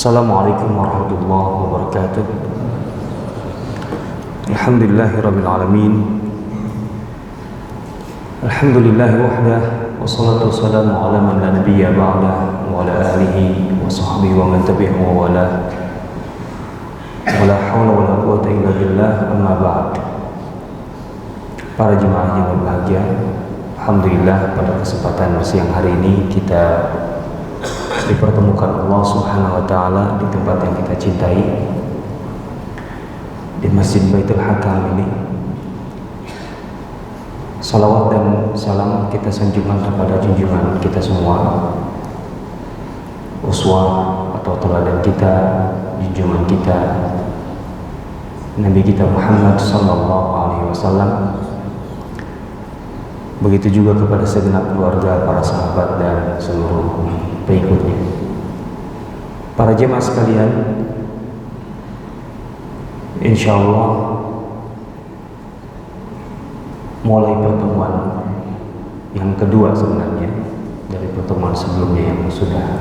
Assalamualaikum warahmatullahi wabarakatuh. Alhamdulillahirabbil alamin. Alhamdulillahi wahdah wassalatu wassalamu ala man la nabiyya ba'dah wa ala alihi wa sahbihi wa man tabi'ahu wa wala. Wala haula wala quwwata illa billah, amma ba'd. Para jemaah yang berbahagia, alhamdulillah pada kesempatan siang hari ini kita dipertemukan Allah Subhanahu wa taala di tempat yang kita cintai, di Masjid Baitul Hakam ini. Salawat dan salam kita sanjungkan kepada junjungan kita semua, uswah atau teladan kita, junjungan kita, Nabi kita Muhammad sallallahu alaihi wasallam. Begitu juga kepada segenap keluarga, para sahabat dan seluruh pengikutnya. Para jemaah sekalian, insyaallah mulai pertemuan yang kedua sebenarnya dari pertemuan sebelumnya yang sudah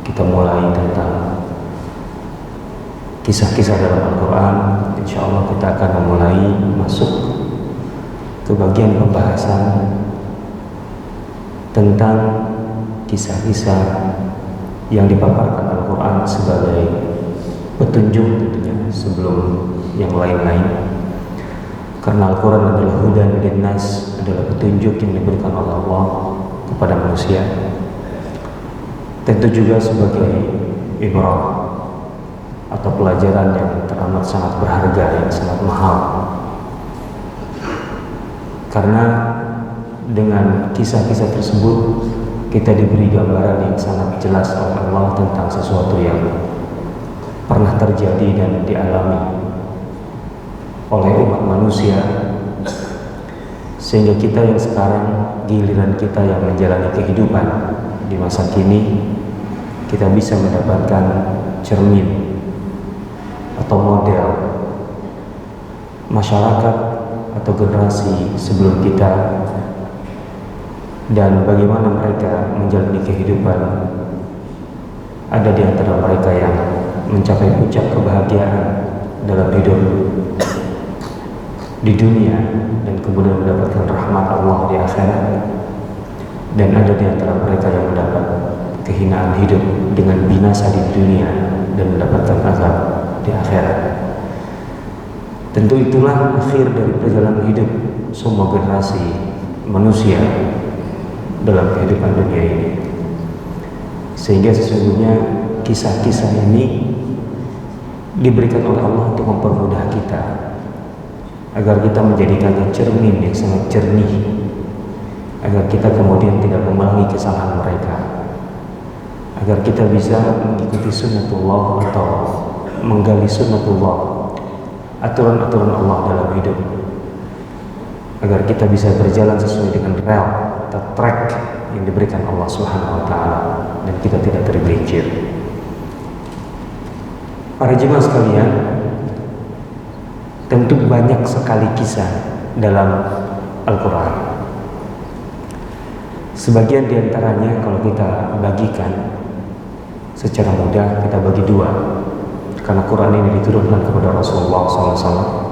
kita mulai tentang kisah-kisah dalam Al-Quran. Insyaallah kita akan memulai masuk ke bagian pembahasan tentang kisah-kisah yang dipaparkan Al-Quran sebagai petunjuk tentunya sebelum yang lain-lain, karena Al-Quran adalah hudan linnas, adalah petunjuk yang diberikan oleh Allah kepada manusia, tentu juga sebagai ibrah atau pelajaran yang teramat sangat berharga, yang sangat mahal. Karena dengan kisah-kisah tersebut kita diberi gambaran yang sangat jelas oleh Allah tentang sesuatu yang pernah terjadi dan dialami oleh umat manusia, sehingga kita yang sekarang, giliran kita yang menjalani kehidupan di masa kini, kita bisa mendapatkan cermin atau model masyarakat atau generasi sebelum kita, dan bagaimana mereka menjalani kehidupan. Ada di antara mereka yang mencapai puncak kebahagiaan dalam hidup di dunia dan kemudian mendapatkan rahmat Allah di akhirat, dan ada di antara mereka yang mendapat kehinaan hidup dengan binasa di dunia dan mendapatkan azab di akhirat. Tentu itulah akhir dari perjalanan hidup semua generasi manusia dalam kehidupan dunia ini. Sehingga sesungguhnya kisah-kisah ini diberikan oleh Allah untuk mempermudah kita, agar kita menjadikannya cermin yang sangat jernih, agar kita kemudian tidak mengulangi kesalahan mereka, agar kita bisa mengikuti sunnatullah atau menggali sunnatullah, aturan-aturan Allah dalam hidup, agar kita bisa berjalan sesuai dengan rel atau track yang diberikan Allah Subhanahu wa taala, dan kita tidak tergelincir. Para jemaah sekalian, tentu banyak sekali kisah dalam Al-Quran. Sebagian diantaranya kalau kita bagikan secara mudah, kita bagi dua, karena Quran ini diturunkan kepada Rasulullah SAW,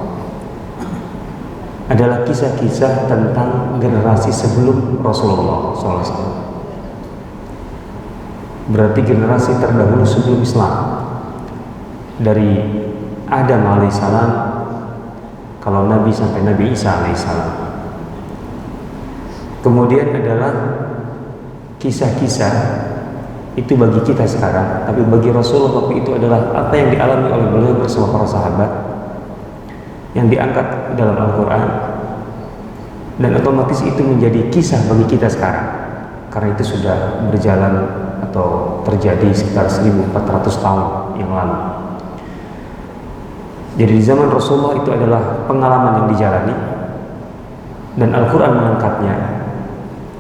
adalah kisah-kisah tentang generasi sebelum Rasulullah SAW. Berarti generasi terdahulu sebelum Islam, dari Adam alaihissalam, kalau Nabi sampai Nabi Isa alaihissalam. Kemudian adalah kisah-kisah itu bagi kita sekarang, tapi bagi Rasulullah waktu itu adalah apa yang dialami oleh beliau bersama para sahabat, yang diangkat dalam Al-Quran, dan otomatis itu menjadi kisah bagi kita sekarang, karena itu sudah berjalan atau terjadi sekitar 1400 tahun yang lalu. Jadi di zaman Rasulullah itu adalah pengalaman yang dijalani, dan Al-Quran mengangkatnya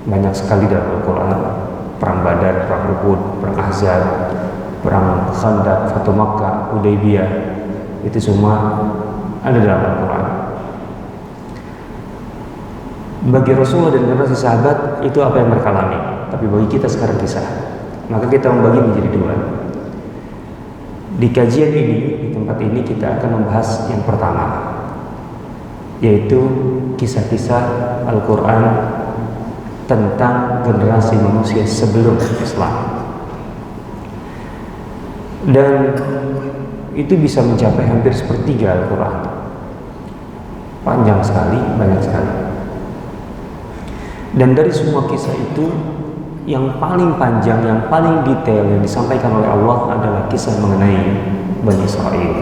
banyak sekali dalam Al-Quran. Perang Badar, perang Uhud, perang Ahzab, perang Khandaq, Fatu Makkah, Hudaybiyah, itu semua ada dalam Al-Quran. Bagi Rasulullah dan generasi sahabat itu apa yang mereka alami, tapi bagi kita sekarang kisah. Maka kita membagi menjadi dua. Di kajian ini, di tempat ini kita akan membahas yang pertama, yaitu kisah-kisah Al-Quran tentang generasi manusia sebelum Islam. Dan itu bisa mencapai hampir sepertiga Al-Quran. Panjang sekali, banyak sekali. Dan dari semua kisah itu, yang paling panjang, yang paling detail yang disampaikan oleh Allah adalah kisah mengenai Bani Israel.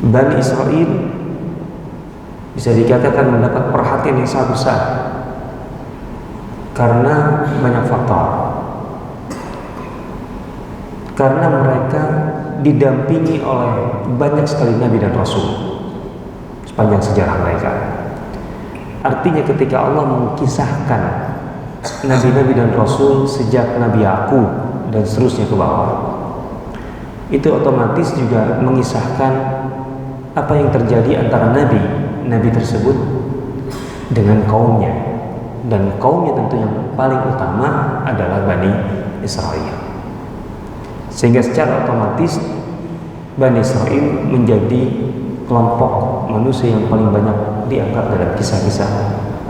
Bani Israel bisa dikatakan mendapat perhatian yang sangat besar karena banyak faktor. Karena mereka didampingi oleh banyak sekali nabi dan rasul sepanjang sejarah mereka. Artinya ketika Allah mengkisahkan nabi-nabi dan rasul sejak Nabi Yakub dan seterusnya ke bawah, itu otomatis juga mengisahkan apa yang terjadi antara nabi tersebut dengan kaumnya, dan kaumnya tentu yang paling utama adalah Bani Israel. Sehingga secara otomatis Bani Israel menjadi kelompok manusia yang paling banyak diangkat dalam kisah-kisah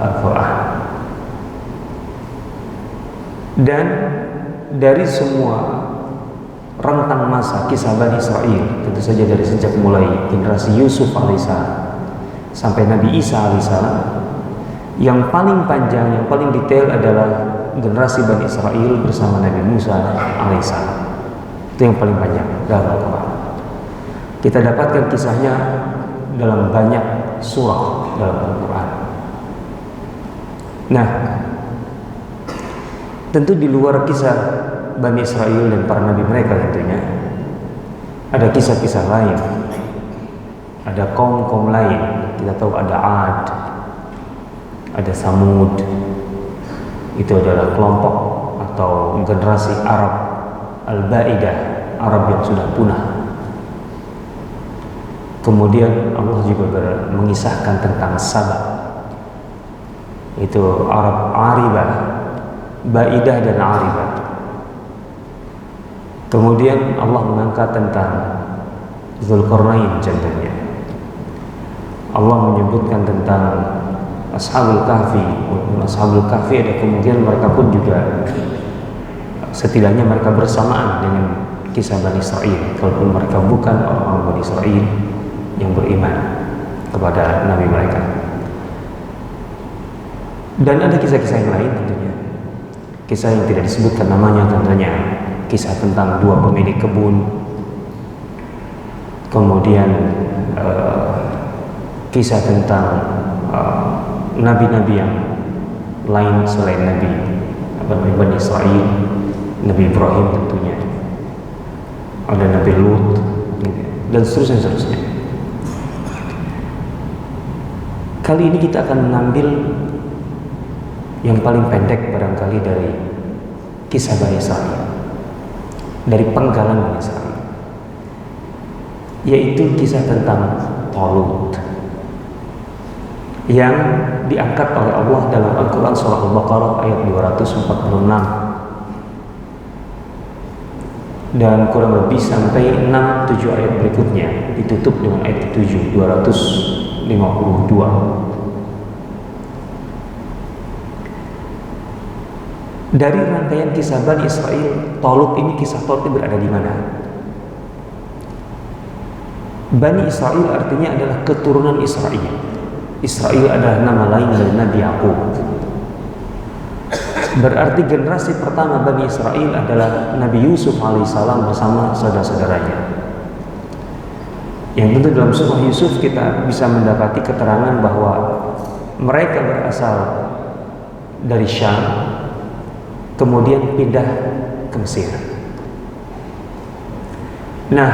Al-Quran. Dan dari semua rentang masa kisah Bani Israel, tentu saja dari sejak mulai generasi Yusuf alaihissalam sampai Nabi Isa alaihissalam, yang paling panjang, yang paling detail adalah generasi Bani Israel bersama Nabi Musa alaihissalam. Itu yang paling panjang dalam Al-Quran. Kita dapatkan kisahnya dalam banyak surah dalam Al-Quran. Nah, tentu di luar kisah Bani Israel dan para nabi mereka, tentunya ada kisah-kisah lain, ada kaum-kaum lain. Kita tahu ada Ad, ada Samud. Itu adalah kelompok atau generasi Arab Al-Ba'idah, Arab yang sudah punah. Kemudian Allah juga mengisahkan tentang Sabah, itu Arab Aribah, Ba'idah dan Aribah. Kemudian Allah mengangkat tentang Dzulqarnain contohnya. Allah menyebutkan tentang Ashabul Kahfi. Ashabul Kahfi ada kemungkinan mereka pun juga setidaknya mereka bersamaan dengan kisah Bani Israel, kalaupun mereka bukan orang-orang Bani Israel yang beriman kepada nabi mereka. Dan ada kisah-kisah yang lain tentunya, kisah yang tidak disebutkan namanya, tentunya kisah tentang dua pemilik kebun. Kemudian kisah tentang nabi-nabi yang lain selain Nabi Bani Israel, Nabi Ibrahim tentunya, ada Nabi Lut, dan seterusnya. Kali ini kita akan mengambil yang paling pendek barangkali dari kisah Bani Israel, dari penggalan Bani Israel, yaitu kisah tentang Talut yang diangkat oleh Allah dalam Al-Quran surah Al-Baqarah ayat 246, dan kurang lebih sampai 6-7 ayat berikutnya ditutup dengan ayat 7 252. Dari rangkaian kisah Bani Israel, Talut ini, kisah Talut berada di mana? Bani Israel artinya adalah keturunan Israel. Israel adalah nama lain dari Nabi Yakub. Berarti generasi pertama Bani Israel adalah Nabi Yusuf alaihissalam bersama saudara-saudaranya. Yang tentu dalam surah Yusuf kita bisa mendapati keterangan bahwa mereka berasal dari Syam, kemudian pindah ke Mesir. Nah,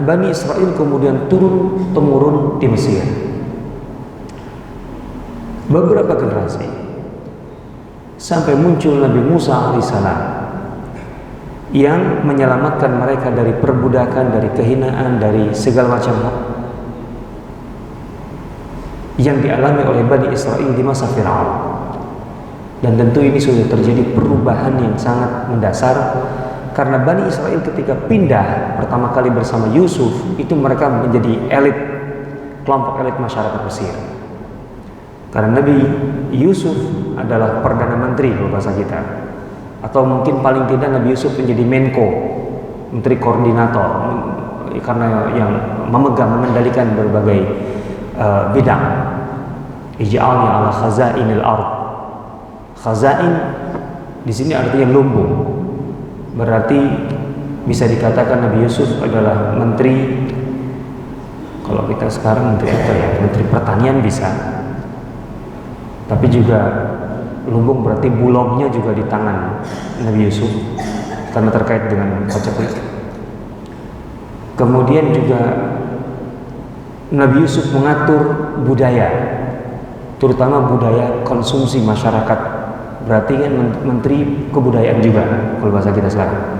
Bani Israel kemudian turun-temurun di Mesir. Beberapa generasi sampai muncul Nabi Musa alaihissalam yang menyelamatkan mereka dari perbudakan, dari kehinaan, dari segala macam yang dialami oleh Bani Israel di masa Fir'aun. Dan tentu ini sudah terjadi perubahan yang sangat mendasar Karena Bani Israel ketika pindah pertama kali bersama Yusuf, itu mereka menjadi elit, kelompok elit masyarakat Mesir. Karena Nabi Yusuf adalah Perdana Menteri kalau bahasa kita, atau mungkin paling tidak Nabi Yusuf menjadi Menko, Menteri Koordinator, karena yang memegang, mengendalikan berbagai bidang. Ij'alni ala khazainil ard. Khazain di sini artinya lumbung. Berarti bisa dikatakan Nabi Yusuf adalah menteri, kalau kita sekarang menteri apa ya? Menteri pertanian bisa. Tapi juga lumbung berarti bulognya juga di tangan Nabi Yusuf karena terkait dengan pajak. Kemudian juga Nabi Yusuf mengatur budaya, terutama budaya konsumsi masyarakat. Berarti kan menteri kebudayaan juga kalau bahasa kita sekarang.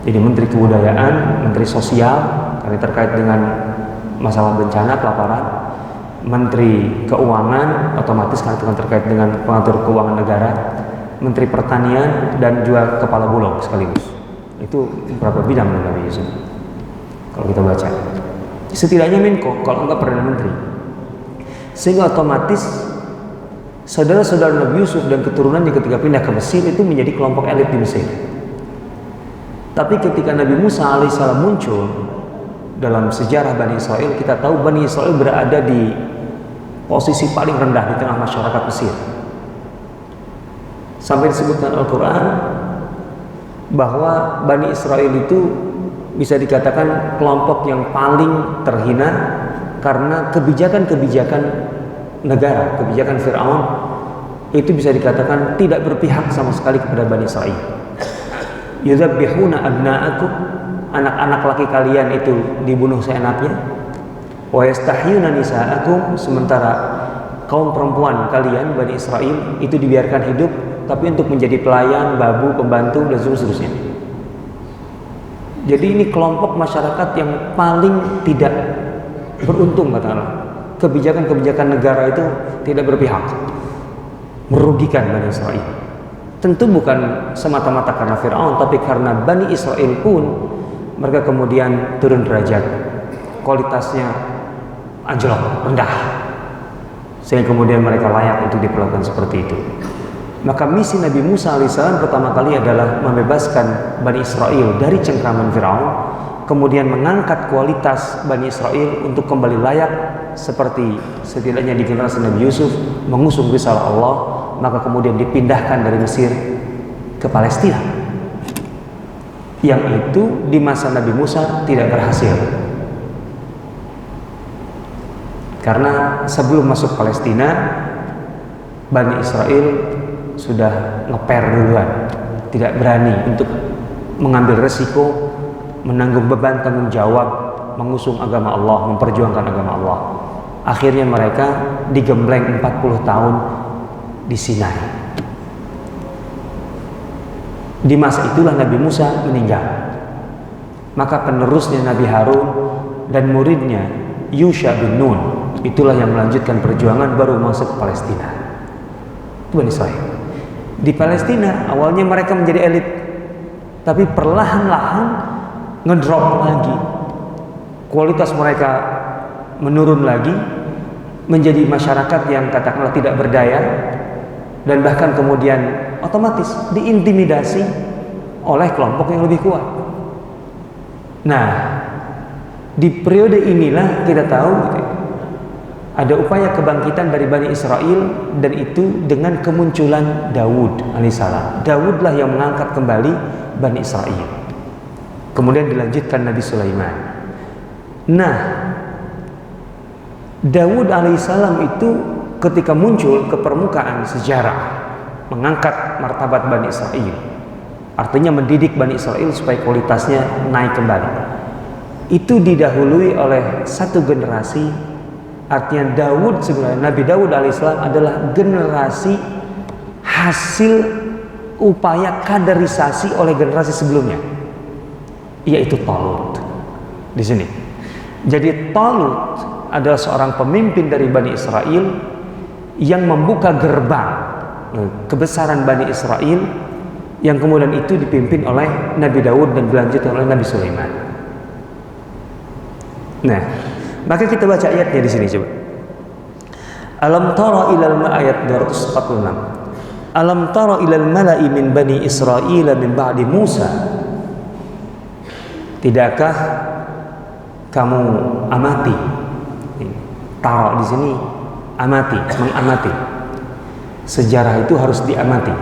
Jadi menteri kebudayaan, menteri sosial karena terkait dengan masalah bencana, kelaparan. Menteri keuangan otomatis karena terkait dengan pengatur keuangan negara. Menteri pertanian dan juga kepala bulog sekaligus. Itu beberapa bidang Nabi Yusuf kalau kita baca. Setidaknya Menko kalau enggak Perdana Menteri. Sehingga otomatis saudara-saudara Nabi Yusuf dan keturunannya ketika pindah ke Mesir itu menjadi kelompok elit di Mesir. Tapi ketika Nabi Musa alaihissalam muncul dalam sejarah Bani Israel, kita tahu Bani Israel berada di posisi paling rendah di tengah masyarakat Mesir. Sampai disebutkan Al-Quran bahwa Bani Israel itu bisa dikatakan kelompok yang paling terhina karena kebijakan-kebijakan negara, kebijakan Fir'aun itu bisa dikatakan tidak berpihak sama sekali kepada Bani Israel. Yudzabbihuna abna'akum, anak-anak laki kalian itu dibunuh seenaknya. Wa yastahyuna nisa'akum, sementara kaum perempuan kalian Bani Israel itu dibiarkan hidup tapi untuk menjadi pelayan, babu, pembantu dan seterusnya. Jadi ini kelompok masyarakat yang paling tidak beruntung katakanlah. Kebijakan-kebijakan negara itu tidak berpihak, merugikan Bani Israel. Tentu bukan semata-mata karena Fir'aun, tapi karena Bani Israel pun mereka kemudian turun derajat, kualitasnya anjlok, rendah, sehingga kemudian mereka layak untuk diperlakukan seperti itu. Maka misi Nabi Musa alaihissalam pertama kali adalah membebaskan Bani Israel dari cengkraman Fir'aun, kemudian mengangkat kualitas Bani Israel untuk kembali layak seperti setidaknya di generasi Nabi Yusuf mengusung risalah Allah. Maka kemudian dipindahkan dari Mesir ke Palestina, yang itu di masa Nabi Musa tidak berhasil. Karena sebelum masuk Palestina, Bani Israel sudah ngeper duluan, tidak berani untuk mengambil resiko, menanggung beban tanggung jawab, mengusung agama Allah, memperjuangkan agama Allah. Akhirnya mereka digembleng 40 tahun di Sinai. Di masa itulah Nabi Musa meninggal. Maka penerusnya Nabi Harun dan muridnya Yusha bin Nun, itulah yang melanjutkan perjuangan baru masuk ke Palestina. Itu Bani Israel. Di Palestina awalnya mereka menjadi elit, tapi perlahan-lahan ngedrop lagi. Kualitas mereka menurun lagi, menjadi masyarakat yang katakanlah tidak berdaya, dan bahkan kemudian otomatis diintimidasi oleh kelompok yang lebih kuat. Nah, di periode inilah kita tahu ada upaya kebangkitan dari Bani Israel, dan itu dengan kemunculan Daud alaihissalam. Daudlah yang mengangkat kembali Bani Israel. Kemudian dilanjutkan Nabi Sulaiman. Nah, Daud alaihissalam itu ketika muncul ke permukaan sejarah, mengangkat martabat Bani Israel, artinya mendidik Bani Israel supaya kualitasnya naik kembali. Itu didahului oleh satu generasi. Artinya Daud sebenarnya, Nabi Daud alaihissalam adalah generasi hasil upaya kaderisasi oleh generasi sebelumnya, yaitu Talut di sini. Jadi Talut adalah seorang pemimpin dari Bani Israel yang membuka gerbang kebesaran Bani Israel yang kemudian itu dipimpin oleh Nabi Daud dan dilanjutkan oleh Nabi Sulaiman. Nah, maka kita baca ayatnya di sini coba. Alam tara ilal ayat 246. Alam tara ilal mala'i min bani Israil min ba'di Musa. Tidakkah kamu amati? Tara di sini amati, mengamati. Sejarah itu harus diamati.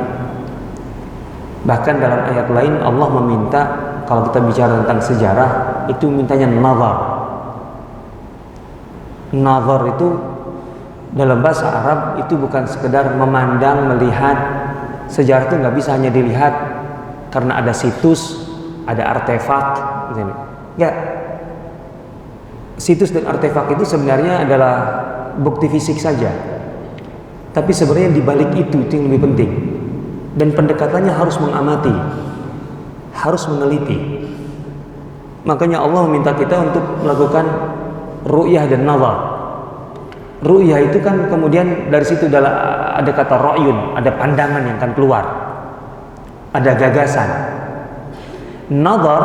Bahkan dalam ayat lain Allah meminta, kalau kita bicara tentang sejarah, itu mintanya nazar. Nazar itu dalam bahasa Arab itu bukan sekedar memandang, melihat. Sejarah itu nggak bisa hanya dilihat karena ada situs, ada artefak, ya. Situs dan artefak itu sebenarnya adalah bukti fisik saja. Tapi sebenarnya di balik itu yang lebih penting. Dan pendekatannya harus mengamati, harus meneliti. Makanya Allah meminta kita untuk melakukan ru'yah dan nazar. Ru'yah itu kan kemudian dari situ ada kata ra'yun, ada pandangan yang akan keluar, ada gagasan. Nazar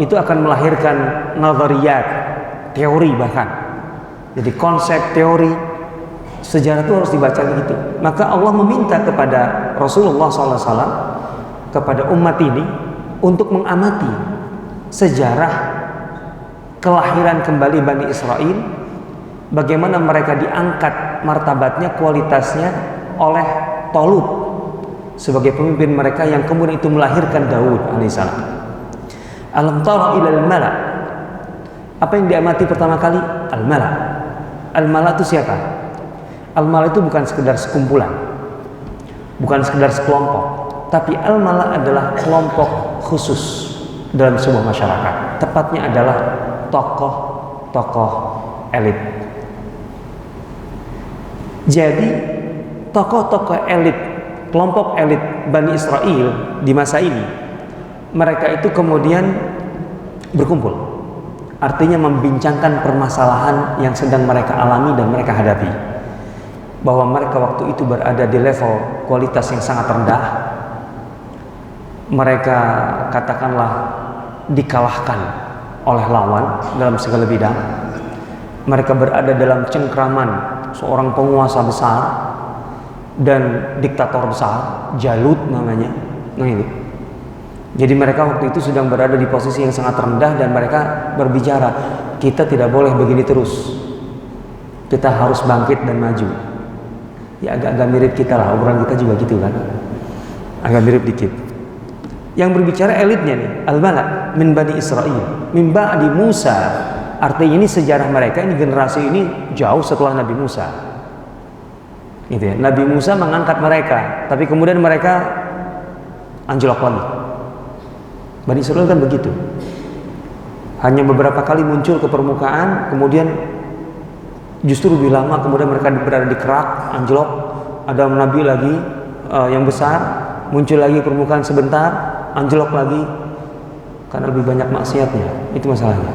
itu akan melahirkan nazariyat, teori bahkan. Jadi konsep teori sejarah itu harus dibaca gitu. Maka Allah meminta kepada Rasulullah SAW, kepada umat ini untuk mengamati sejarah kelahiran kembali Bani Israel, bagaimana mereka diangkat martabatnya, kualitasnya oleh Talut sebagai pemimpin mereka yang kemudian itu melahirkan Daud alaihissalam. Alam tara ilal mala. Apa yang diamati pertama kali? Al-mala. Al-mala itu siapa? Al-mala itu bukan sekedar sekumpulan, bukan sekedar sekelompok, tapi al-mala adalah kelompok khusus dalam sebuah masyarakat. Tepatnya adalah tokoh-tokoh elit. Jadi tokoh-tokoh elit, kelompok elit Bani Israel di masa ini, mereka itu kemudian berkumpul. Artinya membincangkan permasalahan yang sedang mereka alami dan mereka hadapi. Bahwa mereka waktu itu berada di level kualitas yang sangat rendah. Mereka katakanlah dikalahkan oleh lawan dalam segala bidang. Mereka berada dalam cengkraman seorang penguasa besar dan diktator besar, Jalut namanya. Nah itu. Jadi mereka waktu itu sedang berada di posisi yang sangat rendah dan mereka berbicara, kita tidak boleh begini terus. Kita harus bangkit dan maju. Ya agak-agak mirip kita lah, obrolan kita juga gitu kan, agak mirip dikit. Yang berbicara elitnya nih, al-mala min bani Israel min ba'di Musa. Artinya ini sejarah mereka, ini generasi ini jauh setelah Nabi Musa gitu ya. Nabi Musa mengangkat mereka, tapi kemudian mereka anjlok lagi. Bani Israel kan begitu, hanya beberapa kali muncul ke permukaan, kemudian justru lebih lama, kemudian mereka berada di kerak, anjlok. Ada nabi lagi yang besar, muncul lagi permukaan sebentar, anjlok lagi, karena lebih banyak maksiatnya. Itu masalahnya.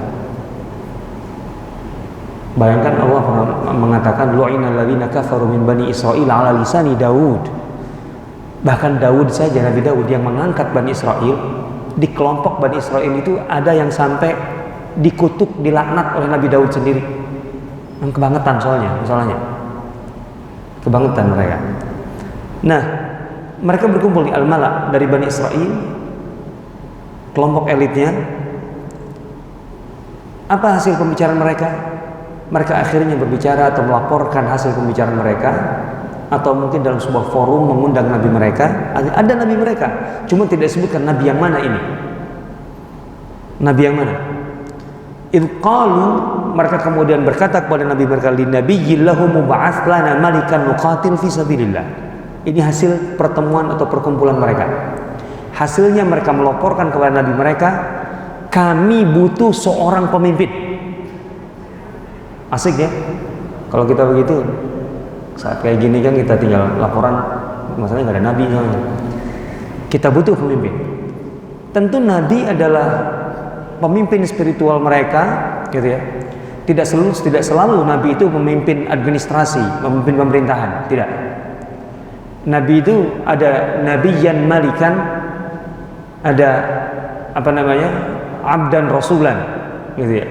Bayangkan Allah mengatakan lu'inal ladzina kafaru min bani Israil ala lisani Daud. Bahkan Daud saja, Nabi Daud yang mengangkat Bani Israel, di kelompok Bani Israel itu ada yang sampai dikutuk, dilaknat oleh Nabi Daud sendiri. Yang kebangetan soalnya, masalahnya kebangetan mereka. Nah, mereka berkumpul di Al-Mala dari Bani Israel, kelompok elitnya. Apa hasil pembicaraan mereka? Mereka akhirnya berbicara atau melaporkan hasil pembicaraan mereka, atau mungkin dalam sebuah forum mengundang nabi mereka. Ada nabi mereka, cuma tidak disebutkan nabi yang mana ini. Nabi yang mana? Qalu, mereka kemudian berkata kepada nabi mereka, li nabiyyin lahu mub'ats lana malikan nuqatil fi sabilillah. Ini hasil pertemuan atau perkumpulan mereka. Hasilnya mereka melaporkan kepada nabi mereka, kami butuh seorang pemimpin. Asik ya kalau kita begitu. Saat kayak gini kan kita tinggal laporan, masalahnya nggak ada nabi soalnya. Kita butuh pemimpin. Tentu nabi adalah pemimpin spiritual mereka, gitu ya. Tidak selalu nabi itu memimpin administrasi, memimpin pemerintahan, tidak. Nabi itu ada nabiyan malikan, ada abdan rasulan, gitu ya.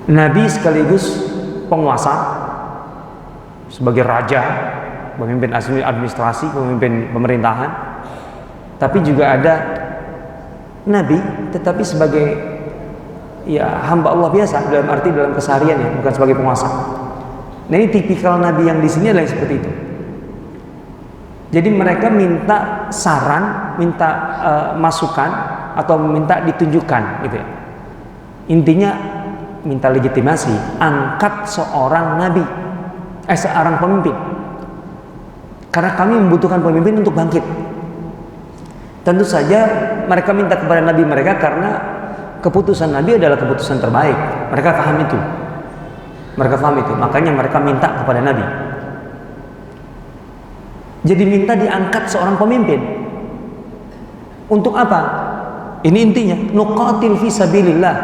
Nabi sekaligus penguasa, sebagai raja, pemimpin administrasi, pemimpin pemerintahan. Tapi juga ada nabi tetapi sebagai hamba Allah biasa, dalam arti dalam keseharian ya, bukan sebagai penguasa. Nah, ini tipikal nabi yang di sini adalah seperti itu. Jadi mereka minta saran, minta masukan, atau minta ditunjukkan, gitu ya. Intinya minta legitimasi, angkat seorang nabi, seorang pemimpin. Karena kami membutuhkan pemimpin untuk bangkit. Tentu saja mereka minta kepada nabi mereka karena keputusan nabi adalah keputusan terbaik. Mereka paham itu. Makanya mereka minta kepada nabi. Jadi minta diangkat seorang pemimpin. Untuk apa? Ini intinya, nuqatil fi sabilillah.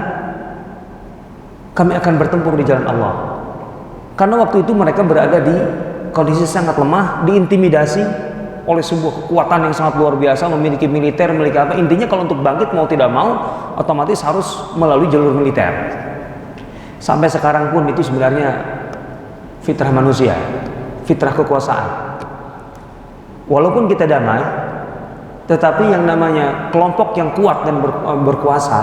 Kami akan bertempur di jalan Allah. Karena waktu itu mereka berada di kondisi sangat lemah, diintimidasi oleh sebuah kekuatan yang sangat luar biasa, memiliki militer, memiliki apa. Intinya kalau untuk bangkit mau tidak mau, otomatis harus melalui jalur militer. Sampai sekarang pun itu sebenarnya fitrah manusia, fitrah kekuasaan. Walaupun kita damai, tetapi yang namanya kelompok yang kuat dan berkuasa,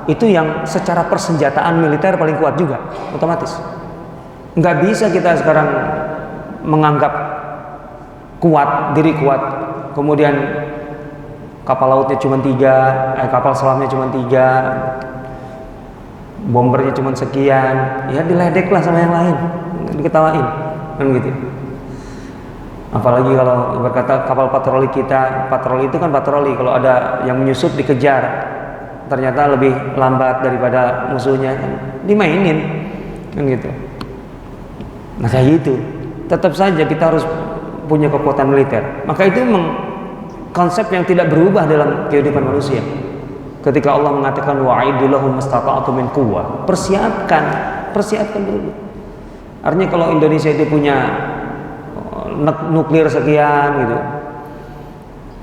itu yang secara persenjataan militer paling kuat juga, otomatis. Nggak bisa kita sekarang menganggap diri kuat, kemudian kapal lautnya cuma 3, kapal selamnya cuma 3, bombernya cuma sekian, ya diledek lah sama yang lain, diketawain, kan gitu. Apalagi kalau berkata kapal patroli itu kan patroli, kalau ada yang menyusup dikejar, ternyata lebih lambat daripada musuhnya, kan dimainin, kan gitu. Nah kayak gitu, tetap saja kita harus punya kekuatan militer. Maka itu memang konsep yang tidak berubah dalam kehidupan manusia. Ketika Allah mengatakan wa'iddu lahum mastata'tum min quwwah, persiapkan dulu. Artinya kalau Indonesia itu punya nuklir sekian gitu,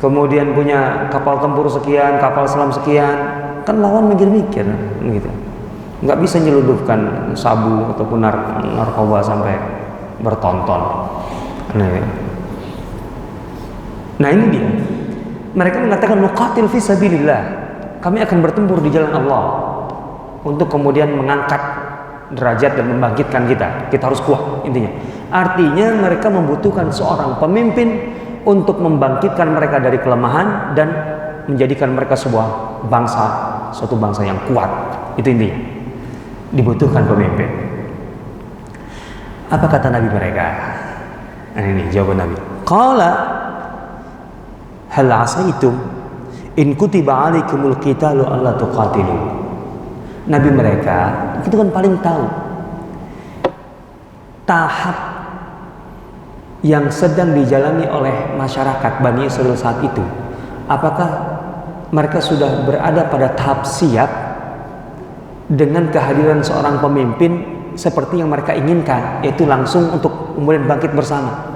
kemudian punya kapal tempur sekian, kapal selam sekian, kan lawan mikir-mikir gitu. Nggak bisa nyelundupkan sabu ataupun narkoba sampai bertonton. Nah ini dia, mereka mengatakan nuqatil fi sabilillah, kami akan bertempur di jalan Allah untuk kemudian mengangkat derajat dan membangkitkan kita harus kuat, intinya. Artinya mereka membutuhkan seorang pemimpin untuk membangkitkan mereka dari kelemahan dan menjadikan mereka suatu bangsa yang kuat. Itu intinya, dibutuhkan pemimpin. Apa kata Nabi mereka? Nah ini jawaban Nabi. Qala hal asaitum in kutiba alaikumul qitalu alla tuqatilu. Nabi mereka itu kan paling tahu tahap yang sedang dijalani oleh masyarakat Bani Israil saat itu. Apakah mereka sudah berada pada tahap siap dengan kehadiran seorang pemimpin seperti yang mereka inginkan, yaitu langsung untuk kemudian bangkit bersama.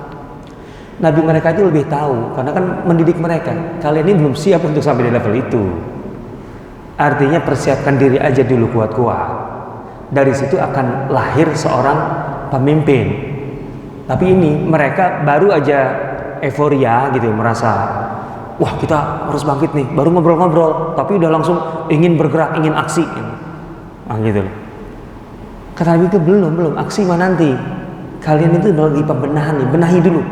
Nabi mereka itu lebih tahu, karena kan mendidik mereka, kalian ini belum siap untuk sampai di level itu. Artinya persiapkan diri aja dulu kuat-kuat. Dari situ akan lahir seorang pemimpin. Tapi ini mereka baru aja euforia gitu, merasa wah kita harus bangkit nih, baru ngobrol-ngobrol, tapi udah langsung ingin bergerak, ingin aksi. Nah gitu loh. Kata Nabi itu belum, aksi mah nanti. Kalian itu lagi pembenahan nih, benahi dulu.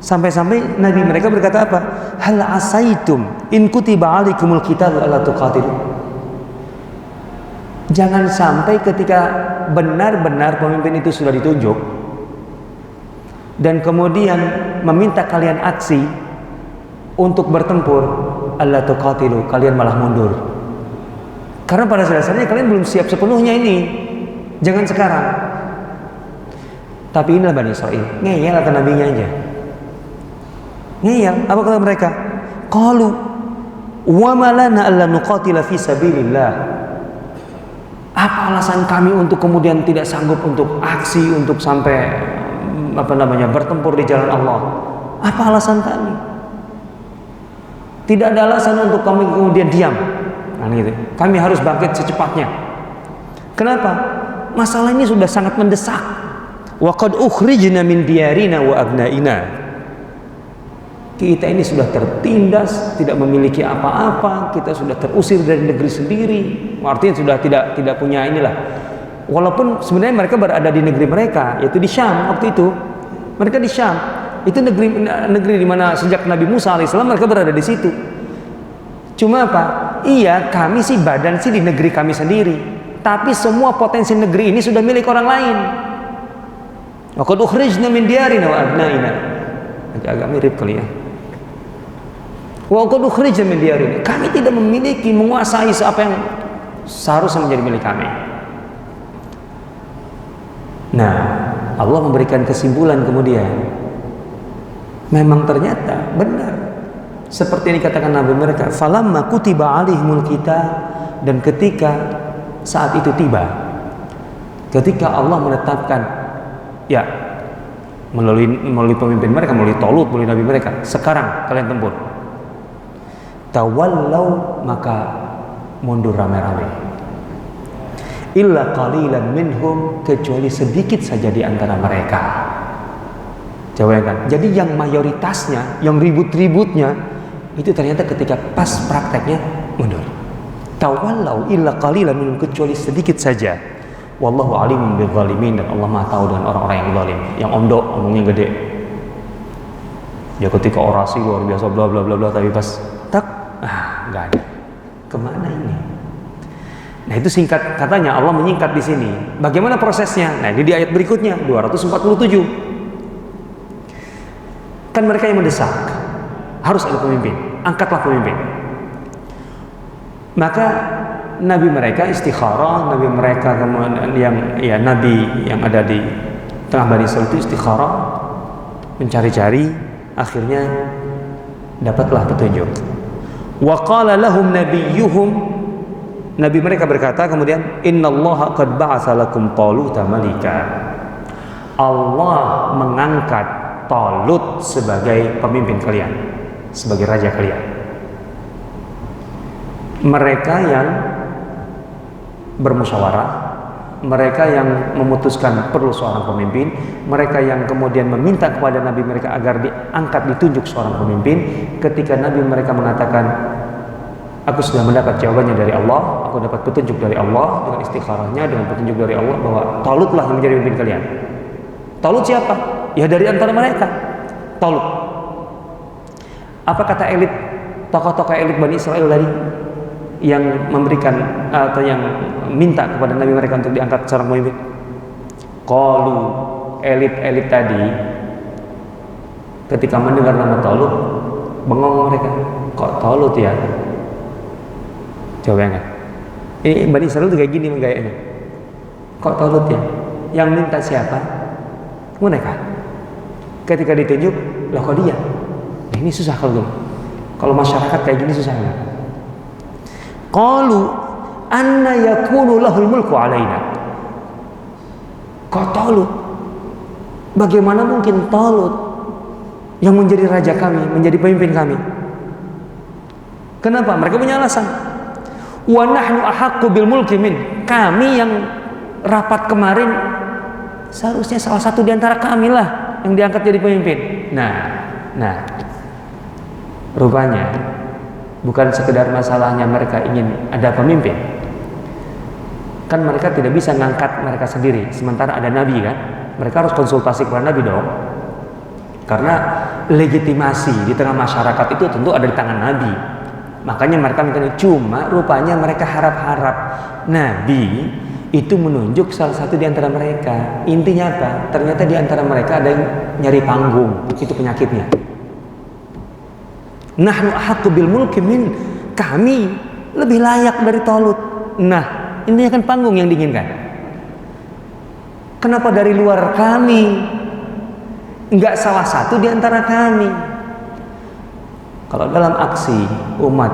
Sampai-sampai Nabi mereka berkata apa? Hal asaitum in kutiba alaikumul qitalu alla tuqatilu. Jangan sampai ketika benar-benar pemimpin itu sudah ditunjuk dan kemudian meminta kalian aksi untuk bertempur, alla tuqatilu, kalian malah mundur. Karena pada dasarnya kalian belum siap sepenuhnya ini. Jangan sekarang. Tapi inilah Bani Israil, ngeyel kata nabinya aja. Ngeyel, apa kata mereka? Qalu wa ma lana alla nuqatila fi sabilillah. Apa alasan kami untuk kemudian tidak sanggup untuk aksi, untuk sampai bertempur di jalan Allah. Apa alasan kami? Tidak ada alasan untuk kami kemudian diam. Nah, gitu. Kami harus bangkit secepatnya. Kenapa? Masalah ini sudah sangat mendesak. Wa qad ukhrijna min diyarina wa abnaina. Kita ini sudah tertindas, tidak memiliki apa-apa, kita sudah terusir dari negeri sendiri. Artinya sudah tidak punya inilah. Walaupun sebenarnya mereka berada di negeri mereka, yaitu di Syam waktu itu. Mereka di Syam. Itu negeri di mana sejak Nabi Musa alaihissalam mereka berada di situ. Cuma apa? Iya, kami sih badan sih di negeri kami sendiri. Tapi semua potensi negeri ini sudah milik orang lain. Wa qad ukhrijna min diyarina wa abnaina. Agak mirip kali ya. Wa qad ukhrijna min diyarina. Kami tidak memiliki, menguasai apa yang seharusnya menjadi milik kami. Nah, Allah memberikan kesimpulan kemudian. Memang ternyata benar. Seperti yang dikatakan Nabi mereka, falamma kutiba alaihimul kitab, dan ketika saat itu tiba, ketika Allah menetapkan ya melalui pemimpin mereka, melalui Talut, melalui nabi mereka, sekarang kalian tempur. Tawallau, maka mundur rame-rame. Illa qalilan minhum, kecuali sedikit saja di antara mereka. Coba kan. Jadi yang mayoritasnya, yang ribut-ributnya itu ternyata ketika pas prakteknya mundur. Tawallau illa qalilan minhum, kecuali sedikit saja. Wallahu alimun bil zalimin, dan Allah Maha tahu dengan orang-orang yang zalim, yang ondok, omongnya gede. Ya ketika orasi luar biasa bla bla bla bla, tapi pas nggak ada. Kemana ini? Nah, itu singkat katanya Allah menyingkat di sini. Bagaimana prosesnya? Nah, ini di ayat berikutnya 247. Kan mereka yang mendesak, harus ada pemimpin, angkatlah pemimpin. Maka nabi mereka istikharah, nabi mereka kemudian nabi yang ada di tengah Bani Israil itu istikharah, mencari-cari, akhirnya dapatlah petunjuk. Wa qala lahum nabiyyuhum, nabi mereka berkata kemudian, innallaha qad ba'atsa lakum Taluta malika. Allah mengangkat Talut sebagai pemimpin kalian, sebagai raja kalian. Mereka yang bermusyawarah, mereka yang memutuskan perlu seorang pemimpin, mereka yang kemudian meminta kepada nabi mereka agar diangkat, ditunjuk seorang pemimpin. Ketika nabi mereka mengatakan, aku sudah mendapat jawabannya dari Allah, aku dapat petunjuk dari Allah, dengan istikharahnya, dengan petunjuk dari Allah bahwa Talutlah yang menjadi pemimpin kalian. Talut siapa? Ya dari antara mereka, Talut. Apa kata elit, tokoh-tokoh elit Bani Israel tadi yang memberikan atau yang minta kepada nabi mereka untuk diangkat seorang pemimpin? Qalu, elit-elit tadi ketika mendengar nama Talut, bengong mereka. Kok Talut ya? Coba enggak? Ini Bani Israel tuh kayak gini menggayanya. Kok Talut ya? Yang minta siapa? Mereka. Ketika ditunjuk, lah kok dia? Nah, ini susah kalau masyarakat kayak gini susah. Qalu anna yakunu lahul mulku alaina. Kok Talut? Bagaimana mungkin Talut yang menjadi raja kami, menjadi pemimpin kami? Kenapa? Mereka punya alasan. Wa nahnu ahaqqu bil mulki min. Kami yang rapat kemarin seharusnya salah satu di antara kami lah yang diangkat jadi pemimpin. Nah, rupanya bukan sekedar masalahnya mereka ingin ada pemimpin. Kan mereka tidak bisa ngangkat mereka sendiri, sementara ada nabi kan. Mereka harus konsultasi kepada nabi dong. Karena legitimasi di tengah masyarakat itu tentu ada di tangan nabi. Makanya mereka minta, cuma rupanya mereka harap-harap nabi itu menunjuk salah satu di antara mereka. Intinya apa? Ternyata di antara mereka ada yang nyari panggung. Itu penyakitnya. Nahnu ahaqqu bil mulki min. Kami lebih layak dari Talut. Nah, ini kan panggung yang diinginkan. Kenapa dari luar kami? Enggak salah satu di antara kami. Kalau dalam aksi umat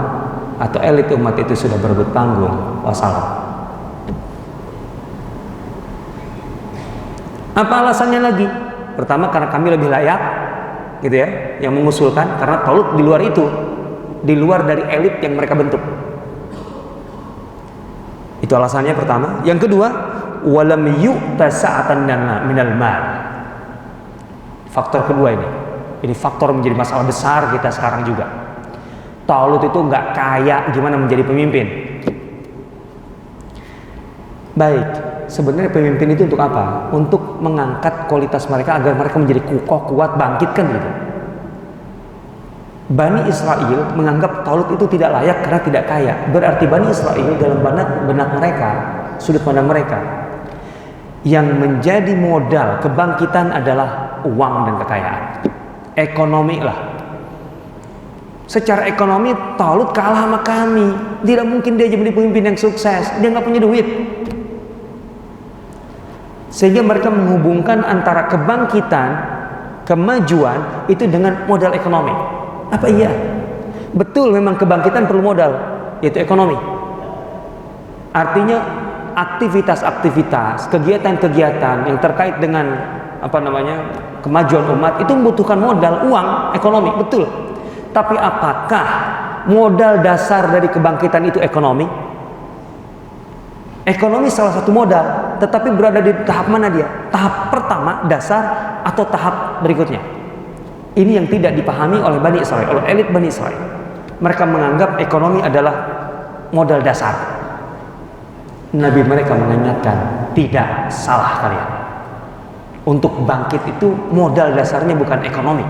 atau elit umat itu sudah berebut panggung, wassalam. Apa alasannya lagi? Pertama karena kami lebih layak, gitu ya, yang mengusulkan, karena Talut di luar itu, di luar dari elit yang mereka bentuk. Itu alasannya pertama. Yang kedua, walam yu'ta sa'atan minal mal. Faktor kedua ini faktor menjadi masalah besar kita sekarang juga. Talut itu nggak kaya gimana menjadi pemimpin. Baik, sebenarnya pemimpin itu untuk apa? Untuk mengangkat kualitas mereka agar mereka menjadi kokoh, kuat, bangkit kan gitu. Bani Israel menganggap Talut itu tidak layak karena tidak kaya. Berarti Bani Israel dalam benak mereka, sudut pandang mereka, yang menjadi modal kebangkitan adalah uang dan kekayaan, ekonomi lah. Secara ekonomi Talut kalah sama kami. Tidak mungkin dia jadi pemimpin yang sukses. Dia nggak punya duit. Sehingga mereka menghubungkan antara kebangkitan, kemajuan itu dengan modal ekonomi. Apa iya? Betul, memang kebangkitan perlu modal, yaitu ekonomi. Artinya aktivitas-aktivitas, kegiatan-kegiatan yang terkait dengan kemajuan umat itu membutuhkan modal, uang, ekonomi, betul. Tapi apakah modal dasar dari kebangkitan itu ekonomi? Ekonomi salah satu modal, tetapi berada di tahap mana dia? Tahap pertama, dasar, atau tahap berikutnya? Ini yang tidak dipahami oleh Bani Israel, oleh elit Bani Israel. Mereka menganggap ekonomi adalah modal dasar. Nabi mereka mengingatkan, tidak, salah kalian. Untuk bangkit itu modal dasarnya bukan ekonomi.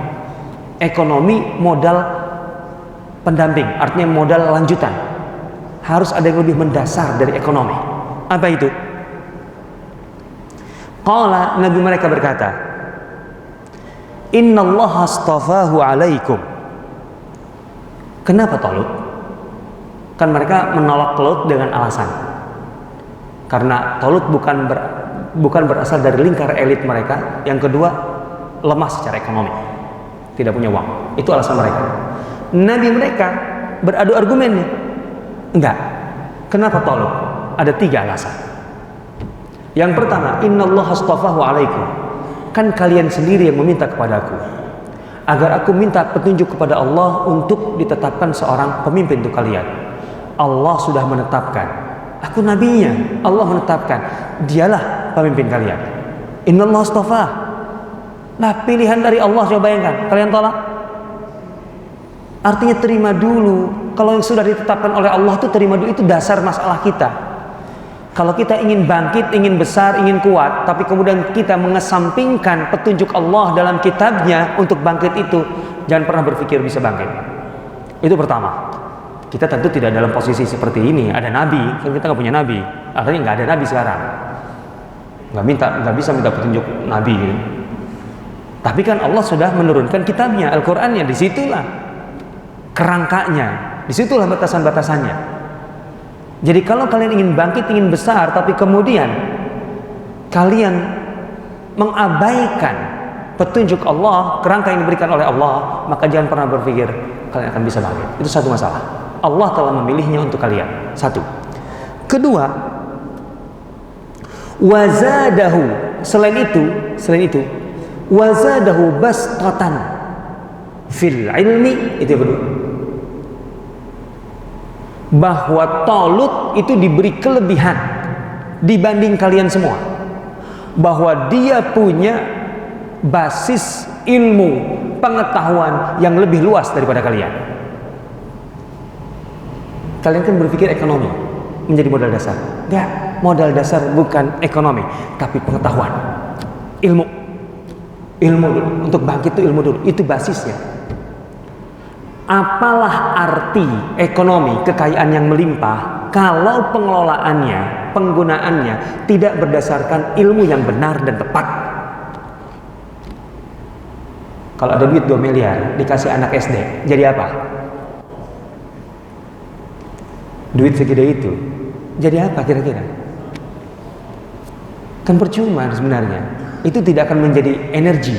Ekonomi modal pendamping, artinya modal lanjutan. Harus ada yang lebih mendasar dari ekonomi. Apa itu? Qala, Nabi mereka berkata, Innallaha astafahu alaikum. Kenapa Talut? Kan mereka menolak Talut dengan alasan, karena Talut bukan berasal dari lingkar elit mereka. Yang kedua, lemah secara ekonomi, tidak punya uang. Itu alasan mereka. Nabi mereka beradu argumen nih. Enggak. Kenapa Talut? Ada 3 alasan. Yang pertama, innallaha astafahu alaikum. Kan kalian sendiri yang meminta kepadaku agar aku minta petunjuk kepada Allah untuk ditetapkan seorang pemimpin untuk kalian. Allah sudah menetapkan, aku nabinya. Allah menetapkan, dialah pemimpin kalian. Innallaha astafah. Nah, pilihan dari Allah, coba bayangkan, kalian tolak? Artinya terima dulu. Kalau yang sudah ditetapkan oleh Allah itu terima dulu. Itu dasar masalah kita. Kalau kita ingin bangkit, ingin besar, ingin kuat, tapi kemudian kita mengesampingkan petunjuk Allah dalam kitabnya untuk bangkit itu, jangan pernah berpikir bisa bangkit. Itu pertama. Kita tentu tidak dalam posisi seperti ini. Ada nabi, kan kita nggak punya nabi. Artinya nggak ada nabi sekarang. Nggak bisa minta petunjuk nabi gitu. Tapi kan Allah sudah menurunkan kitabnya, Al-Qur'annya, disitulah kerangkanya, disitulah batasan-batasannya. Jadi kalau kalian ingin bangkit, ingin besar, tapi kemudian kalian mengabaikan petunjuk Allah, kerangka yang diberikan oleh Allah, maka jangan pernah berpikir kalian akan bisa bangkit. Itu satu masalah. Allah telah memilihnya untuk kalian. Satu. Kedua, wazadahu. Selain itu, wazadahu bastatan fil ilmi. Itu yang kedua. Bahwa Talut itu diberi kelebihan dibanding kalian semua, bahwa dia punya basis ilmu pengetahuan yang lebih luas daripada kalian. Kalian kan berpikir ekonomi menjadi modal dasar. Enggak, modal dasar bukan ekonomi, tapi pengetahuan, ilmu dulu. Untuk bangkit itu ilmu dulu, itu basisnya. Apalah arti ekonomi, kekayaan yang melimpah, kalau pengelolaannya, penggunaannya tidak berdasarkan ilmu yang benar dan tepat. Kalau ada duit 2 miliar dikasih anak SD, jadi apa? Duit segede itu, jadi apa kira-kira? Kan percuma sebenarnya. Itu tidak akan menjadi energi,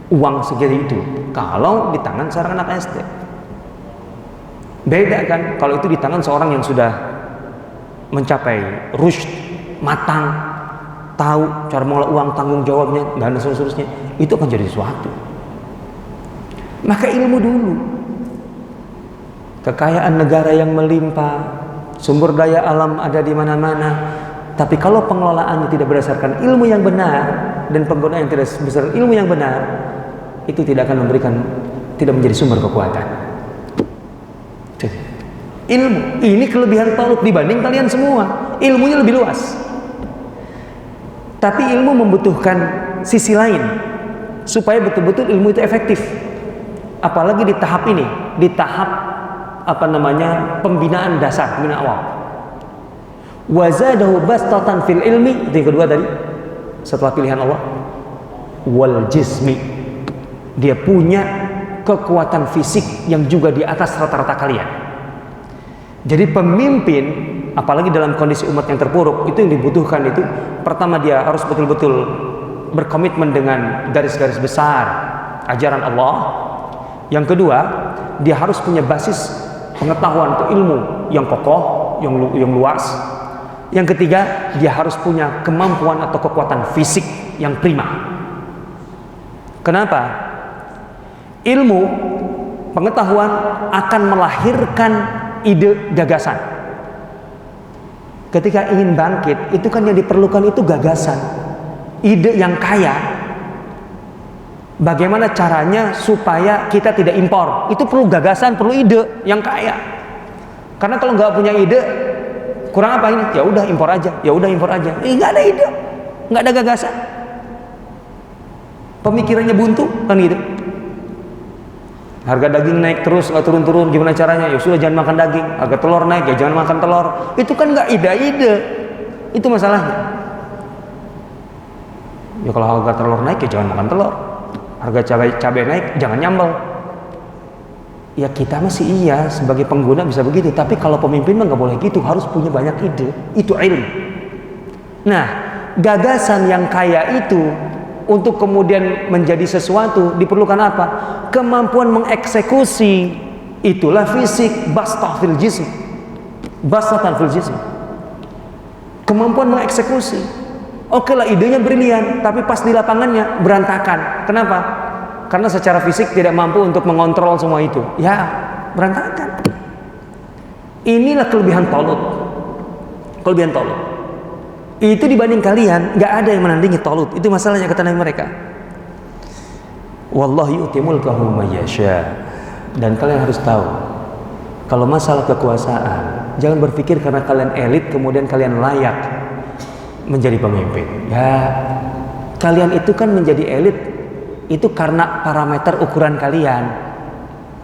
uang segede itu, kalau di tangan seorang anak SD. Beda kan kalau itu di tangan seorang yang sudah mencapai rusyd, matang, tahu cara mengelola uang, tanggung jawabnya, dan seterusnya, itu akan jadi sesuatu. Maka ilmu dulu. Kekayaan negara yang melimpah, sumber daya alam ada di mana-mana, tapi kalau pengelolaannya tidak berdasarkan ilmu yang benar dan penggunaan yang tidak berdasarkan ilmu yang benar, itu tidak akan tidak menjadi sumber kekuatan. Ilmu ini kelebihan Talut dibanding kalian semua. Ilmunya lebih luas. Tapi ilmu membutuhkan sisi lain supaya betul-betul ilmu itu efektif. Apalagi di tahap ini, di tahap pembinaan dasar, pembinaan awal. Wazadahu bastatan fil ilmi, itu yang kedua tadi setelah pilihan Allah. Wal jismi, dia punya kekuatan fisik yang juga di atas rata-rata kalian. Jadi pemimpin, apalagi dalam kondisi umat yang terpuruk, itu yang dibutuhkan itu pertama dia harus betul-betul berkomitmen dengan garis-garis besar ajaran Allah. Yang kedua, dia harus punya basis pengetahuan atau ilmu yang kokoh, yang luas. Yang ketiga, dia harus punya kemampuan atau kekuatan fisik yang prima. Kenapa? Ilmu, pengetahuan akan melahirkan ide gagasan. Ketika ingin bangkit, itu kan yang diperlukan itu gagasan, ide yang kaya. Bagaimana caranya supaya kita tidak impor? Itu perlu gagasan, perlu ide yang kaya. Karena kalau nggak punya ide, kurang apa ini? Ya udah impor aja, ya udah impor aja. Nggak ada ide, nggak ada gagasan. Pemikirannya buntu kan gitu. Harga daging naik terus, nggak turun-turun, gimana caranya? Ya sudah jangan makan daging. Harga telur naik, ya jangan makan telur. Itu kan nggak ide-ide. Itu masalahnya. Ya kalau harga telur naik, ya jangan makan telur. Harga cabai naik, jangan nyambel. Ya kita masih iya sebagai pengguna bisa begitu, tapi kalau pemimpin mah nggak boleh gitu, harus punya banyak ide. Itu ilmu. Nah, gagasan yang kaya itu untuk kemudian menjadi sesuatu diperlukan apa? Kemampuan mengeksekusi. Itulah fisik, bastah fil jism. Bastatan fil jism. Kemampuan mengeksekusi. Oke lah, idenya brilian, tapi pas di lapangannya berantakan. Kenapa? Karena secara fisik tidak mampu untuk mengontrol semua itu. Ya, berantakan. Inilah kelebihan Talut. Kelebihan Talut. Itu dibanding kalian, nggak ada yang menandingi Talut. Itu masalahnya kata mereka. Wallahu yu'ti mulkahu may yasha. Dan kalian harus tahu, kalau masalah kekuasaan, jangan berpikir karena kalian elit kemudian kalian layak menjadi pemimpin. Ya, kalian itu kan menjadi elit itu karena parameter ukuran kalian.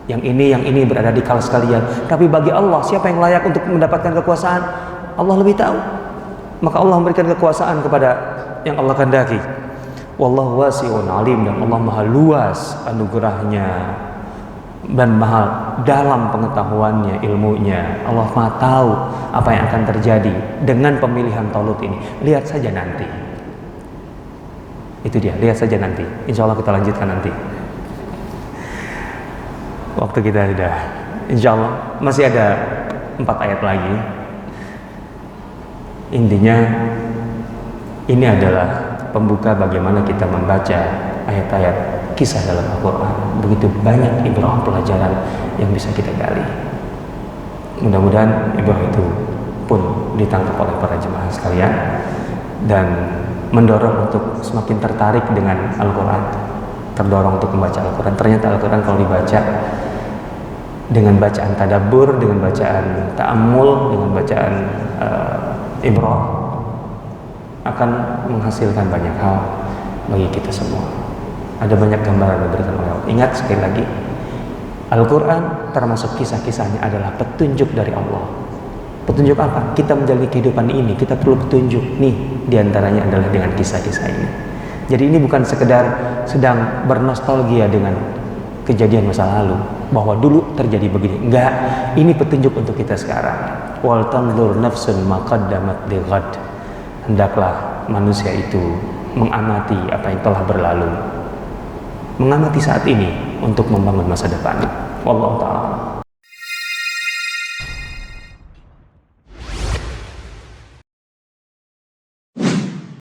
Yang ini berada di kelas kalian. Tapi bagi Allah, siapa yang layak untuk mendapatkan kekuasaan? Allah lebih tahu. Maka Allah memberikan kekuasaan kepada yang Allah kehendaki. Wallahu wasi'un alim, dan Allah maha luas anugerahnya dan maha dalam pengetahuannya, ilmunya. Allah maha tahu apa yang akan terjadi dengan pemilihan Talut ini. Lihat saja nanti. Itu dia, lihat saja nanti. Insya Allah kita lanjutkan nanti. Waktu kita sudah, insya Allah masih ada 4 ayat lagi. Intinya ini adalah pembuka bagaimana kita membaca ayat-ayat kisah dalam Al-Quran. Begitu banyak ibrah pelajaran yang bisa kita gali. Mudah-mudahan ibrah itu pun ditangkap oleh para jemaah sekalian dan mendorong untuk semakin tertarik dengan Al-Quran, terdorong untuk membaca Al-Quran. Ternyata Al-Quran kalau dibaca dengan bacaan tadabbur, dengan bacaan ta'ammul, dengan bacaan ibrah, akan menghasilkan banyak hal bagi kita semua. Ada banyak gambaran yang diberikan oleh Allah. Ingat sekali lagi, Al-Quran termasuk kisah-kisahnya adalah petunjuk dari Allah. Petunjuk apa? Kita menjalani kehidupan ini, kita perlu petunjuk. Nih, diantaranya adalah dengan kisah-kisah ini. Jadi ini bukan sekedar sedang bernostalgia dengan kejadian masa lalu, bahwa dulu terjadi begini. Enggak, ini petunjuk untuk kita sekarang. Wal tanzur nafsun ma qaddamat lighad. Hendaklah manusia itu mengamati apa yang telah berlalu, mengamati saat ini untuk membangun masa depan. Wallahu ta'ala.